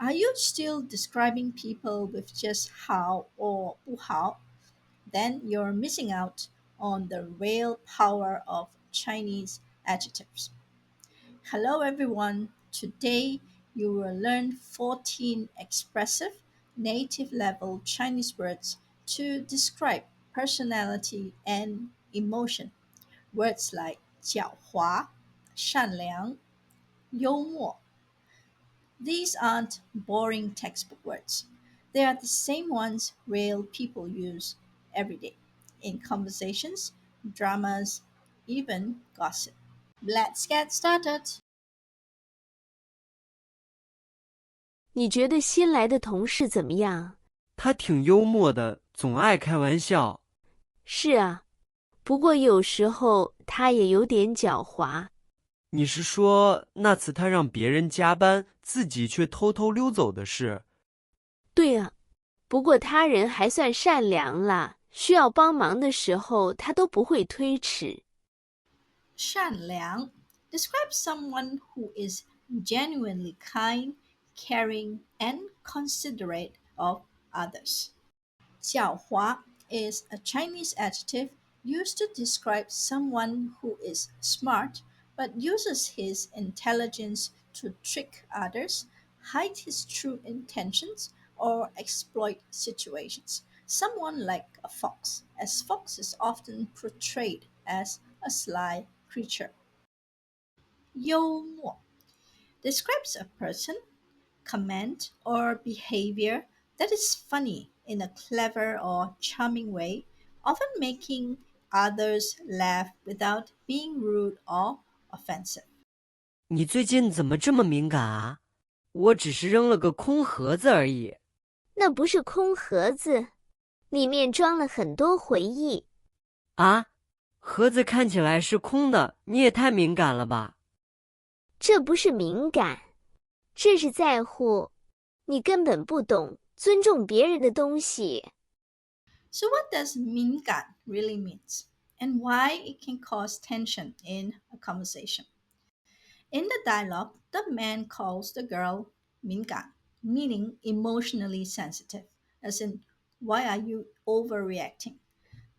Are you still describing people with just 好 or 不好? Then you're missing out on the real power of Chinese adjectives. Hello, everyone. Today you will learn 14 expressive native level Chinese words to describe personality and emotion. Words like 狡猾, 善良, 幽默. These aren't boring textbook words. They are the same ones real people use every day in conversations, dramas, even gossip. Let's get started. 你觉得新来的同事怎么样？他挺幽默的，总爱开玩笑。是啊，不过有时候他也有点狡猾。你是说那次他让别人加班，自己却偷偷溜走的事？对啊，不过他人还算善良啦，需要帮忙的时候他都不会推迟。善良 describes someone who is genuinely kind, caring, and considerate of others. 狡猾 is a Chinese adjective used to describe someone who is smart but uses his intelligence to trick others, hide his true intentions, or exploit situations. Someone like a fox, as fox is often portrayed as a sly creature. 幽默 describes a person, comment, or behavior that is funny in a clever or charming way, often making others laugh without being rude or offensive. 你最近怎么这么敏感啊？我只是扔了个空盒子而已。那不是空盒子，里面装了很多回忆。啊？盒子看起来是空的，你也太敏感了吧？这不是敏感，这是在乎。你根本不懂尊重别人的东西。So, what does 敏感 really means, and why it can cause tension in a conversation? In the dialogue, the man calls the girl 敏感, meaning emotionally sensitive, as in, why are you overreacting?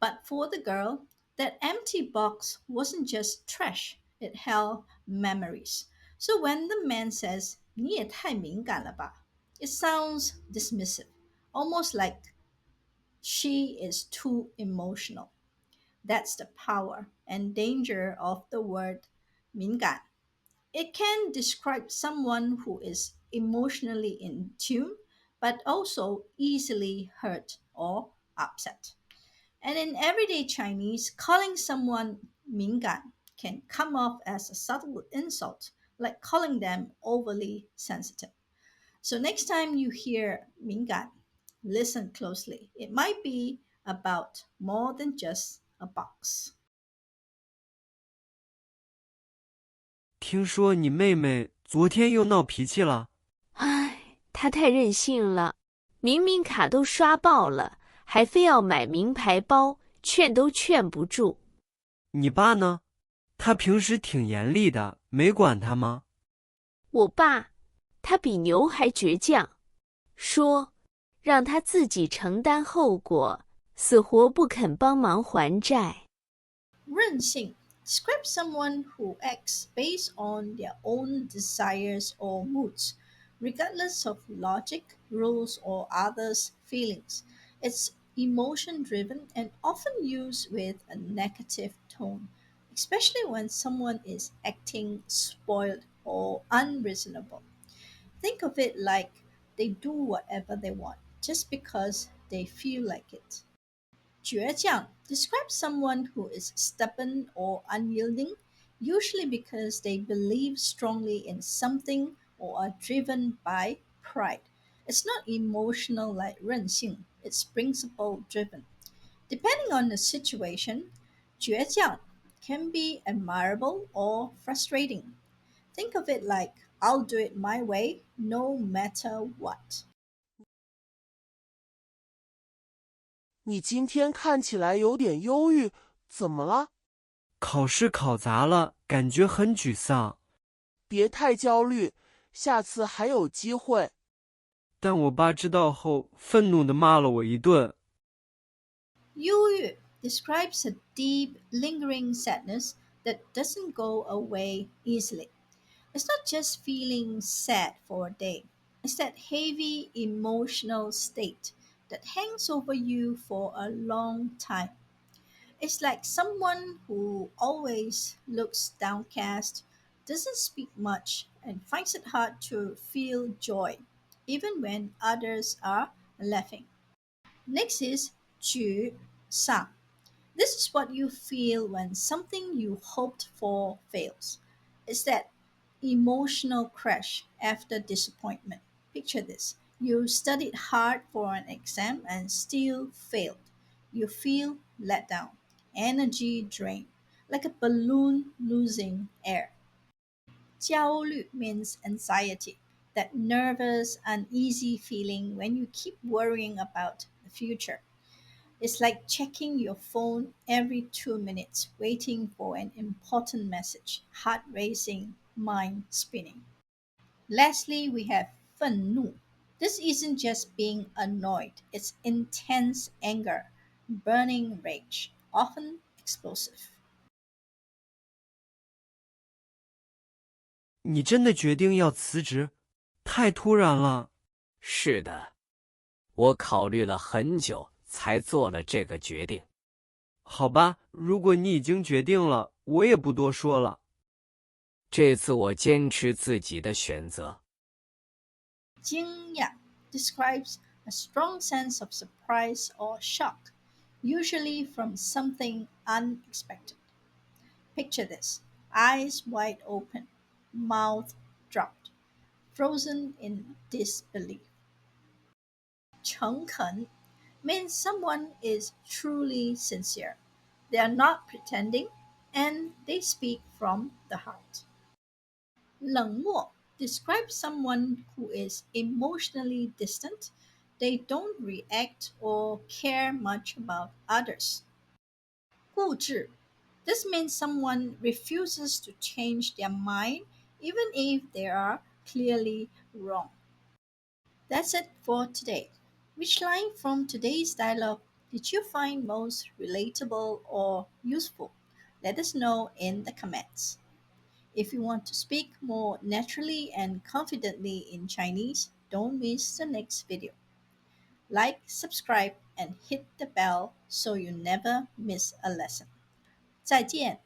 But for the girl, that empty box wasn't just trash, it held memories. So when the man says, 你也太敏感了吧, it sounds dismissive, almost like she is too emotional. That's the power and danger of the word 敏感. It can describe someone who is emotionally in tune, but also easily hurt or upset. And in everyday Chinese, calling someone 敏感 can come off as a subtle insult, like calling them overly sensitive. So next time you hear 敏感, listen closely. It might be about more than just a box. 听说你妹妹昨天又闹脾气了。唉，他太任性了，明明卡都刷爆了，还非要买名牌包，劝都劝不住。你爸呢？他平时挺严厉的，没管他吗？我爸，他比牛还倔强，说让他自己承担后果，死活不肯帮忙还债。任性 describes someone who acts based on their own desires or moods, regardless of logic, rules, or others' feelings. It's emotion driven and often used with a negative tone, especially when someone is acting spoiled or unreasonable. Think of it like they do whatever they want just because they feel like it. 倔强 describes someone who is stubborn or unyielding, usually because they believe strongly in something or are driven by pride. It's not emotional like 任性, it's principle driven. Depending on the situation, 倔强 can be admirable or frustrating. Think of it like I'll do it my way no matter what. 你今天看起来有点忧郁，怎么了？考试考砸了，感觉很沮丧。别太焦虑，下次还有机会。但我爸知道后，愤怒地骂了我一顿。忧郁 describes a deep, lingering sadness that doesn't go away easily. It's not just feeling sad for a day, it's that heavy emotional state that hangs over you for a long time. It's like someone who always looks downcast, doesn't speak much, and finds it hard to feel joy, even when others are laughing. Next is 沮丧. This is what you feel when something you hoped for fails. It's that emotional crash after disappointment. Picture this. You studied hard for an exam and still failed. You feel let down, energy drained, like a balloon losing air. 焦虑 means anxiety, that nervous, uneasy feeling when you keep worrying about the future. It's like checking your phone every 2 minutes, waiting for an important message, heart racing, mind spinning. Lastly, we have 愤怒. This isn't just being annoyed, it's intense anger, burning rage, often explosive. 你真的决定要辞职？太突然了。是的，我考虑了很久才做了这个决定。好吧，如果你已经决定了，我也不多说了。这次我坚持自己的选择。惊讶 describes a strong sense of surprise or shock, usually from something unexpected. Picture this: eyes wide open, mouth dropped, frozen in disbelief. 诚恳 means someone is truly sincere. They are not pretending and they speak from the heart. 冷漠 describes someone who is emotionally distant. They don't react or care much about others. 固执 this means someone refuses to change their mind even if they are clearly wrong. That's it for today. Which line from today's dialogue did you find most relatable or useful? Let us know in the comments. If you want to speak more naturally and confidently in Chinese, don't miss the next video. Like, subscribe, and hit the bell so you never miss a lesson. 再见。